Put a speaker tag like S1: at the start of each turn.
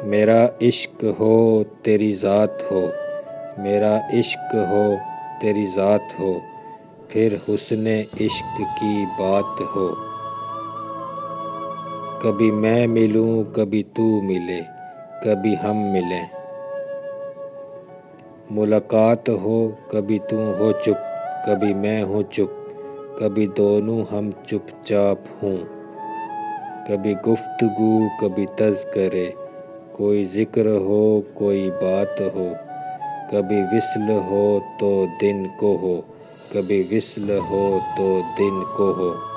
S1: میرا عشق ہو تیری ذات ہو، میرا عشق ہو تیری ذات ہو، پھر حسن عشق کی بات ہو۔ کبھی میں ملوں کبھی تو ملے، کبھی ہم ملیں، ملاقات ہو کبھی تو ہو چپ کبھی میں ہوں چپ، کبھی دونوں ہم چپ چاپ ہوں۔ کبھی گفتگو کبھی تذکرے، کوئی ذکر ہو کوئی بات ہو، کبھی وصل ہو تو دن کو ہو، کبھی وصل ہو تو دن کو ہو۔